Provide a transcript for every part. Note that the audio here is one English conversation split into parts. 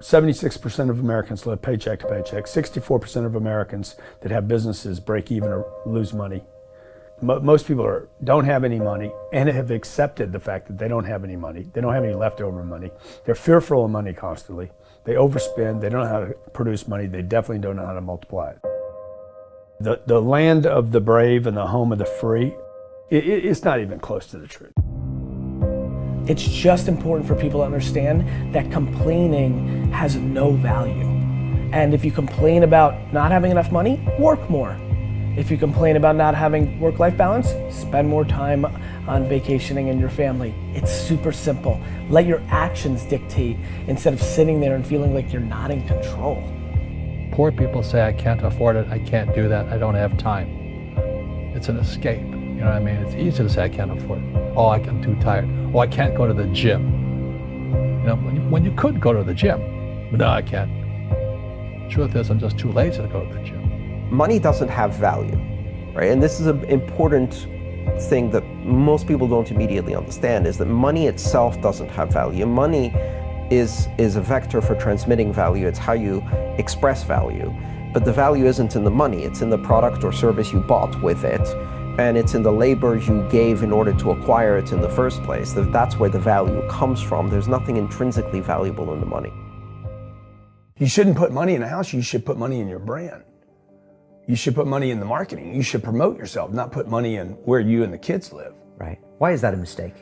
76% of Americans live paycheck to paycheck. 64% of Americans that have businesses break even or lose money. Most people don't have any money and have accepted the fact that they don't have any money. They don't have any leftover money. They're fearful of money constantly. They overspend. They don't know how to produce money. They definitely don't know how to multiply it. The land of the brave and the home of the free, it's not even close to the truth. It's just important for people to understand that complaining has no value. And if you complain about not having enough money, work more. If you complain about not having work-life balance, spend more time on vacationing and your family. It's super simple. Let your actions dictate instead of sitting there and feeling like you're not in control. Poor people say, I can't afford it, I can't do that, I don't have time. It's an escape, you know what I mean? It's easy to say I can't afford it. Oh, I'm too tired. Oh, I can't go to the gym. You know, when you could go to the gym, but no, I can't. Truth is, I'm just too lazy to go to the gym. Money doesn't have value, right? And this is an important thing that most people don't immediately understand, is that money itself doesn't have value. Money is a vector for transmitting value. It's how you express value. But the value isn't in the money, it's in the product or service you bought with it, and it's in the labor you gave in order to acquire it in the first place. That's where the value comes from. There's nothing intrinsically valuable in the money. You shouldn't put money in a house, you should put money in your brand. You should put money in the marketing. You should promote yourself, not put money in where you and the kids live. Right. Why is that a mistake?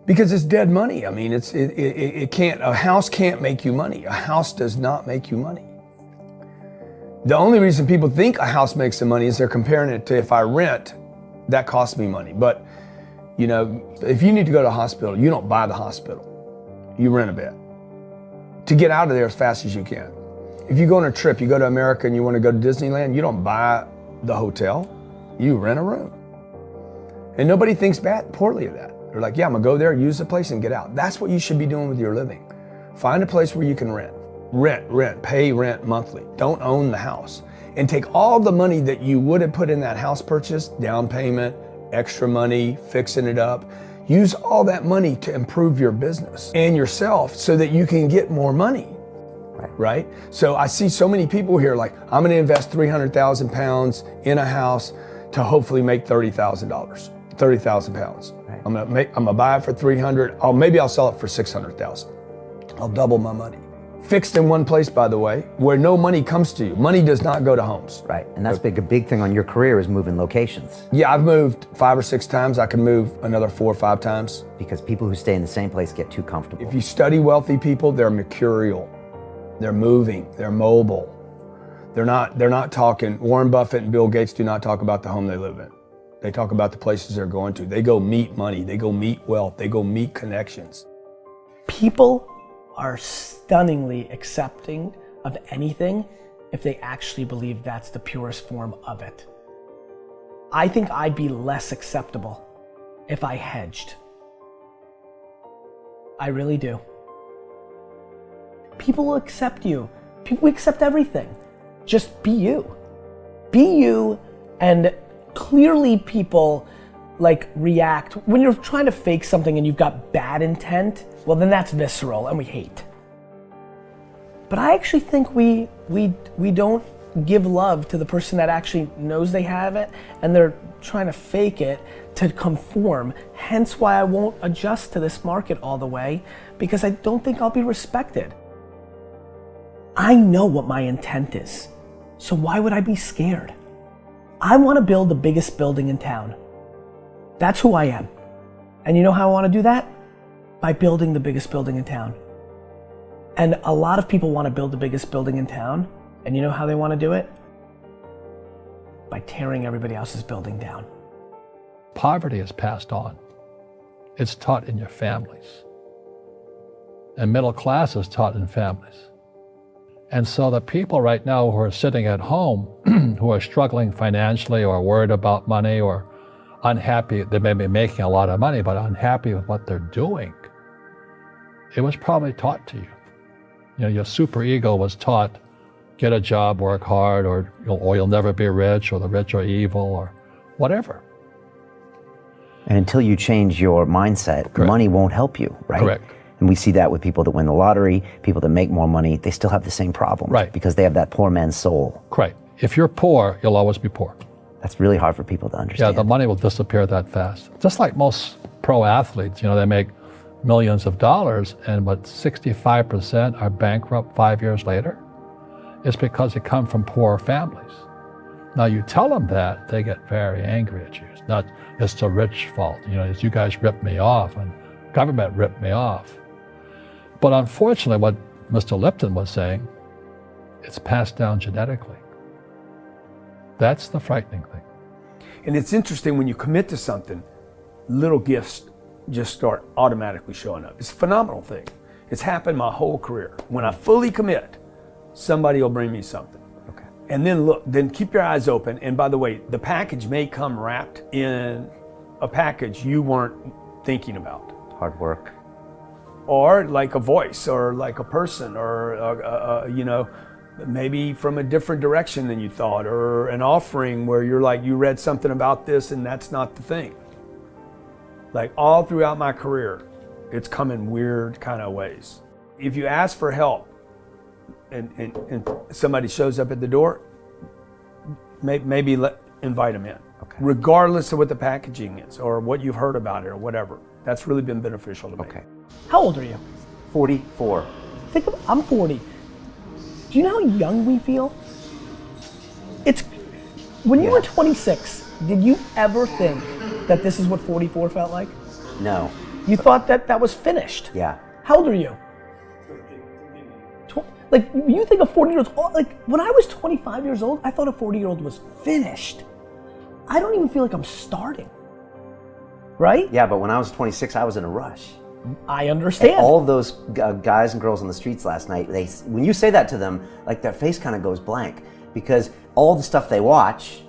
Because it's dead money. I mean, a house can't make you money. A house does not make you money. The only reason people think a house makes them money is they're comparing it to, if I rent, that costs me money. But, you know, if you need to go to a hospital, you don't buy the hospital. You rent a bed to get out of there as fast as you can. If you go on a trip, you go to America and you want to go to Disneyland, you don't buy the hotel, you rent a room. And nobody thinks poorly of that. They're like, yeah, I'm gonna go there, use the place and get out. That's what you should be doing with your living. Find a place where you can rent. Pay rent monthly. Don't own the house. And take all the money that you would have put in that house purchase, down payment, extra money, fixing it up, use all that money to improve your business and yourself so that you can get more money. Right? So I see so many people here like, I'm gonna invest 300,000 pounds in a house to hopefully make $30,000, 30,000 pounds. Right. I'm gonna buy it for 300, maybe I'll sell it for 600,000. I'll double my money. Fixed in one place, by the way, where no money comes to you. Money does not go to homes. Right, and that's a big thing on your career is moving locations. Yeah, I've moved 5 or 6 times. I can move another 4 or 5 times. Because people who stay in the same place get too comfortable. If you study wealthy people, they're mercurial. They're moving, they're mobile. They're not talking, Warren Buffett and Bill Gates do not talk about the home they live in. They talk about the places they're going to. They go meet money, they go meet wealth, they go meet connections. People are stunningly accepting of anything if they actually believe that's the purest form of it. I think I'd be less acceptable if I hedged. I really do. People will accept you. People accept everything. Just be you. Be you, and clearly people like react. When you're trying to fake something and you've got bad intent, well then that's visceral and we hate. But I actually think we don't give love to the person that actually knows they have it and they're trying to fake it to conform. Hence why I won't adjust to this market all the way, because I don't think I'll be respected. I know what my intent is, so why would I be scared? I want to build the biggest building in town. That's who I am. And you know how I want to do that? By building the biggest building in town. And a lot of people want to build the biggest building in town, and you know how they want to do it? By tearing everybody else's building down. Poverty is passed on. It's taught in your families. And middle class is taught in families. And so the people right now who are sitting at home, who are struggling financially or worried about money or unhappy, they may be making a lot of money, but unhappy with what they're doing, it was probably taught to you. You know, your super ego was taught, get a job, work hard, or you'll never be rich, or the rich are evil, or whatever. And until you change your mindset, Correct. Money won't help you, right? Correct. And we see that with people that win the lottery, people that make more money, they still have the same problem. Right. Because they have that poor man's soul. Right. If you're poor, you'll always be poor. That's really hard for people to Yeah, understand. the money will disappear that fast. Just like most pro athletes, they make millions of dollars, and 65% are bankrupt 5 years later. It's because they come from poor families. Now you tell them that, they get very angry at you. It's the rich fault. It's you guys ripped me off and government ripped me off. But unfortunately, what Mr. Lipton was saying, it's passed down genetically. That's the frightening thing. And it's interesting when you commit to something, little gifts just start automatically showing up. It's a phenomenal thing. It's happened my whole career. When I fully commit, somebody will bring me something. Okay. And then look, then keep your eyes open. And by the way, the package may come wrapped in a package you weren't thinking about. Hard work. Or like a voice, or like a person, or maybe from a different direction than you thought, or an offering where you're like, you read something about this and that's not the thing. Like all throughout my career, it's come in weird kind of ways. If you ask for help and somebody shows up at the door, maybe invite them in. Okay. Regardless of what the packaging is or what you've heard about it or whatever. That's really been beneficial to me. Okay. How old are you? 44. I'm 40. Do you know how young we feel? When you were 26, did you ever think that this is what 44 felt like? No. You thought that was finished? Yeah. How old are you? Like, you think a 40-year-old, like, when I was 25 years old, I thought a 40-year-old was finished. I don't even feel like I'm starting. Right? Yeah, but when I was 26, I was in a rush. I understand. And all of those guys and girls on the streets last night, when you say that to them, like their face kind of goes blank, because all the stuff they watch,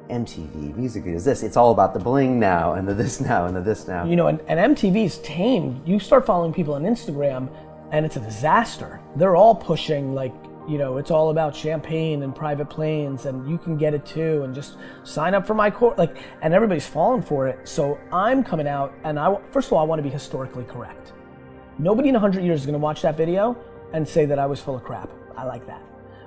MTV, music videos, it's all about the bling now, and the this now, and the this now. And MTV's tamed. You start following people on Instagram, and it's a disaster. They're all pushing, like, it's all about champagne and private planes, and you can get it too, and just sign up for my course, and everybody's falling for it. So I'm coming out, and first of all, I want to be historically correct. Nobody in 100 years is going to watch that video and say that I was full of crap. I like that,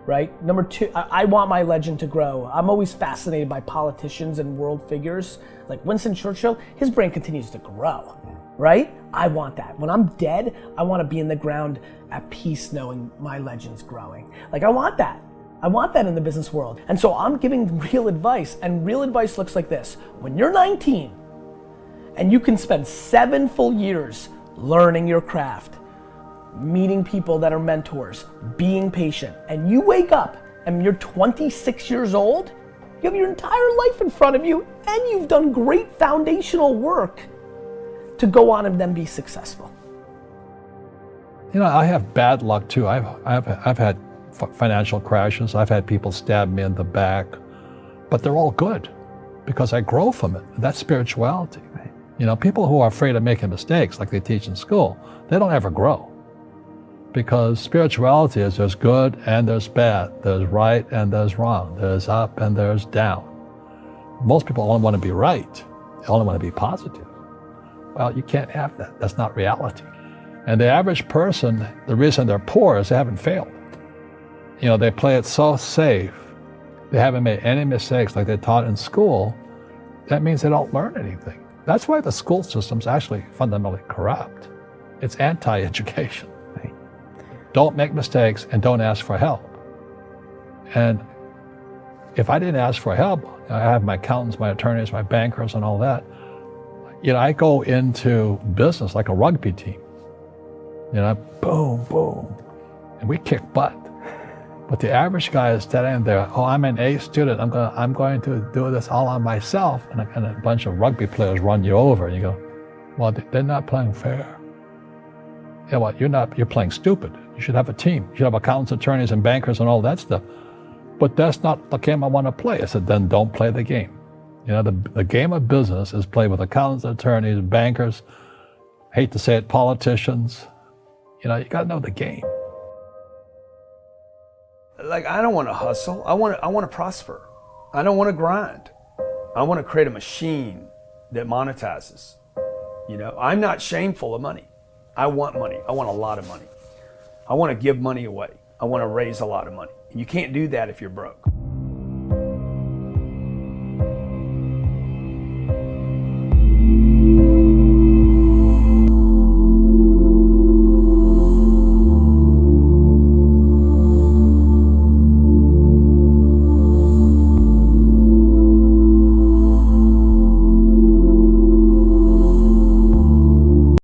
right? Number two, I want my legend to grow. I'm always fascinated by politicians and world figures. Like Winston Churchill, his brain continues to grow, right? I want that. When I'm dead, I want to be in the ground at peace knowing my legend's growing. Like, I want that. I want that in the business world. And so I'm giving real advice, and real advice looks like this. When you're 19 and you can spend 7 full years learning your craft, meeting people that are mentors, being patient, and you wake up and you're 26 years old, you have your entire life in front of you, and you've done great foundational work to go on and then be successful. I have bad luck too. I've had financial crashes. I've had people stab me in the back, but they're all good because I grow from it. That's spirituality. Right. People who are afraid of making mistakes, like they teach in school, they don't ever grow. Because spirituality is there's good and there's bad, there's right and there's wrong, there's up and there's down. Most people only want to be right. They only want to be positive. Well, you can't have that. That's not reality. And the average person, the reason they're poor is they haven't failed. They play it so safe. They haven't made any mistakes like they taught in school. That means they don't learn anything. That's why the school system's actually fundamentally corrupt. It's anti-education. Right. Don't make mistakes and don't ask for help. And if I didn't ask for help, I have my accountants, my attorneys, my bankers, and all that. I go into business like a rugby team. Boom, boom, and we kick butt. But the average guy is standing there, I'm an A student, I'm going to do this all on myself, and a bunch of rugby players run you over, and you go, well, they're not playing fair. You're playing stupid. You should have a team. You should have accountants, attorneys, and bankers, and all that stuff. But that's not the game I want to play. I said, then don't play the game. The game of business is played with accountants, attorneys, bankers, hate to say it, politicians. You got to know the game. Like, I don't want to hustle. I want to prosper. I don't want to grind. I want to create a machine that monetizes. I'm not shameful of money. I want money. I want a lot of money. I want to give money away. I want to raise a lot of money. And you can't do that if you're broke.